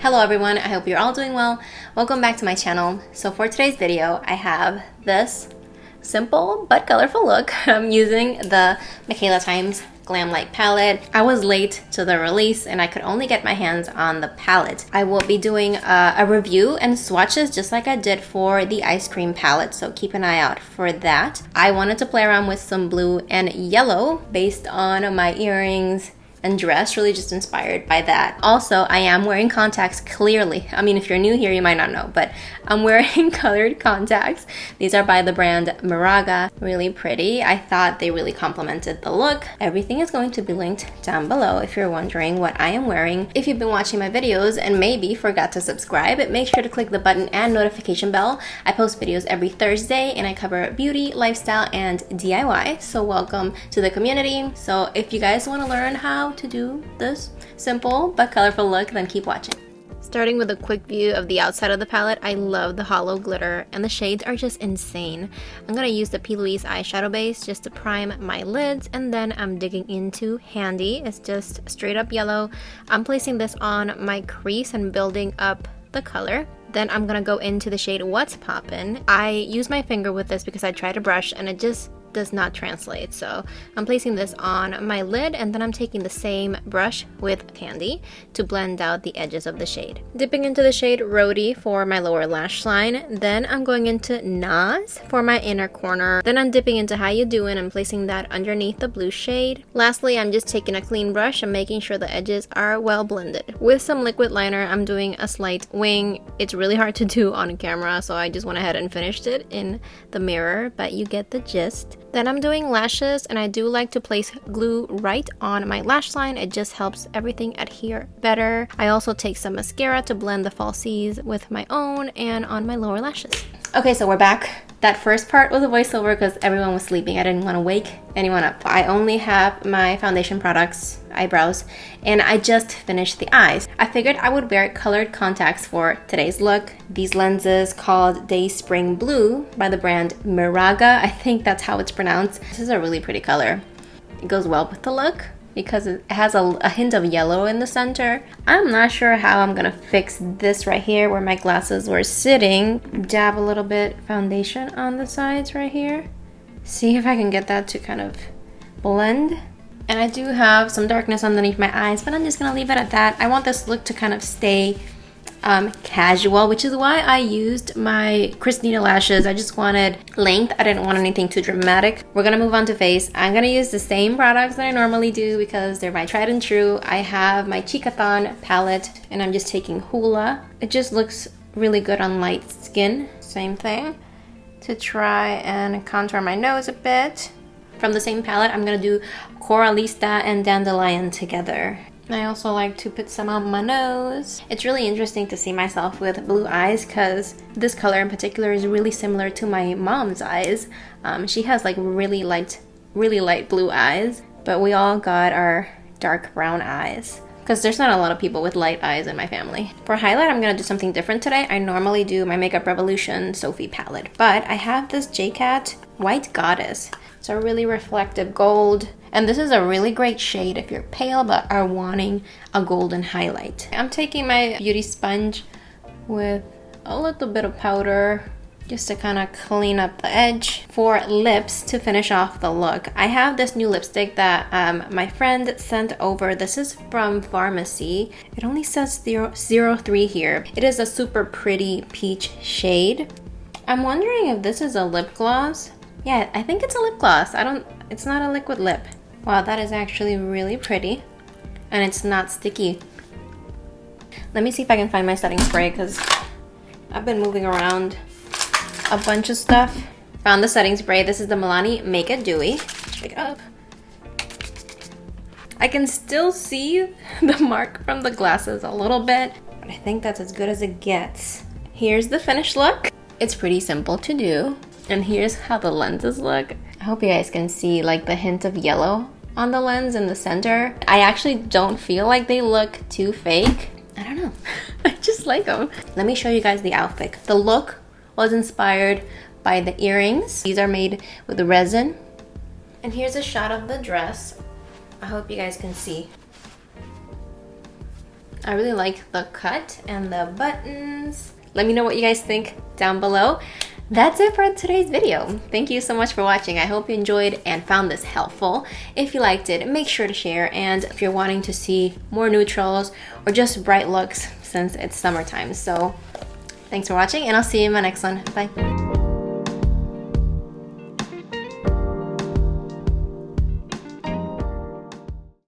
Hello everyone, I hope you're all doing well. Welcome back to my channel. So for today's video, I have this simple but colorful look. I'm using the Mikayla Times Glamlite palette. I was late to the release and I could only get my hands on the palette. I will be doing a review and swatches just like I did for the ice cream palette, so keep an eye out for that. I wanted to play around with some blue and yellow based on my earrings and dress, really just inspired by that. Also, I am wearing contacts clearly. I mean, if you're new here, you might not know, but I'm wearing colored contacts. These are by the brand Moraga. Really pretty. I thought they really complemented the look. Everything is going to be linked down below if you're wondering what I am wearing. If you've been watching my videos and maybe forgot to subscribe, make sure to click the button and notification bell. I post videos every Thursday and I cover beauty, lifestyle, and DIY. So welcome to the community. So if you guys want to learn how to do this simple but colorful look, then keep watching. Starting with a quick view of the outside of the palette, I love the hollow glitter and the shades are just insane. I'm gonna use the P. Louise eyeshadow base just to prime my lids, and then I'm digging into Handy. It's just straight up yellow. I'm placing this on my crease and building up the color. Then I'm gonna go into the shade What's Poppin'. I use my finger with this because I tried to brush and it just does not translate. So I'm placing this on my lid and then I'm taking the same brush with Handy to blend out the edges of the shade. Dipping into the shade Rhodey for my lower lash line. Then I'm going into Nas for my inner corner. Then I'm dipping into How You Doin' and placing that underneath the blue shade. Lastly, I'm just taking a clean brush and making sure the edges are well blended. With some liquid liner, I'm doing a slight wing. It's really hard to do on camera, so I just went ahead and finished it in the mirror, but you get the gist. Then I'm doing lashes, and I do like to place glue right on my lash line. It just helps everything adhere better. I also take some mascara to blend the falsies with my own and on my lower lashes. Okay, so we're back. That first part was a voiceover because everyone was sleeping. I didn't want to wake anyone up. I only have my foundation products, eyebrows, and I just finished the eyes. I figured I would wear colored contacts for today's look. These lenses called Dayspring Blue by the brand Moraga. I think that's how it's pronounced. This is a really pretty color. It goes well with the look because it has a hint of yellow in the center. I'm not sure how I'm gonna fix this right here where my glasses were sitting. Dab a little bit foundation on the sides right here. See if I can get that to kind of blend. And I do have some darkness underneath my eyes, but I'm just gonna leave it at that. I want this look to kind of stay casual, which is why I used my Christina lashes. I just wanted length. I didn't want anything too dramatic. We're gonna move on to face. I'm gonna use the same products that I normally do because they're my tried and true. I have my Cheekathon palette and I'm just taking Hoola. It just looks really good on light skin. Same thing to try and contour my nose a bit. From the same palette, I'm gonna do Coralista and Dandelion together. I also like to put some on my nose. It's really interesting to see myself with blue eyes because this color in particular is really similar to my mom's eyes. She has like really light blue eyes, but we all got our dark brown eyes because there's not a lot of people with light eyes in my family. For highlight, I'm gonna do something different today. I normally do my Makeup Revolution Sophie palette, but I have this Jcat White Goddess. It's a really reflective gold. And this is a really great shade if you're pale but are wanting a golden highlight. I'm taking my beauty sponge with a little bit of powder just to kind of clean up the edge. For lips, to finish off the look, I have this new lipstick that my friend sent over. This is from Farmasi. It only says 03 here. It is a super pretty peach shade. I'm wondering if this is a lip gloss. Yeah, I think it's a lip gloss. It's not a liquid lip. Wow, that is actually really pretty. And it's not sticky. Let me see if I can find my setting spray because I've been moving around a bunch of stuff. Found the setting spray. This is the Milani Make It Dewy. Pick it up. I can still see the mark from the glasses a little bit, but I think that's as good as it gets. Here's the finished look. It's pretty simple to do. And here's how the lenses look. I hope you guys can see like the hint of yellow on the lens in the center. I actually don't feel like they look too fake. I don't know. I just like them. Let me show you guys the outfit. The look was inspired by the earrings. These are made with resin. And here's a shot of the dress. I hope you guys can see. I really like the cut and the buttons. Let me know what you guys think down below. That's it for today's video. Thank you so much for watching. I hope you enjoyed and found this helpful. If you liked it, make sure to share. And if you're wanting to see more neutrals or just bright looks, since it's summertime. So thanks for watching, and I'll see you in my next one. Bye.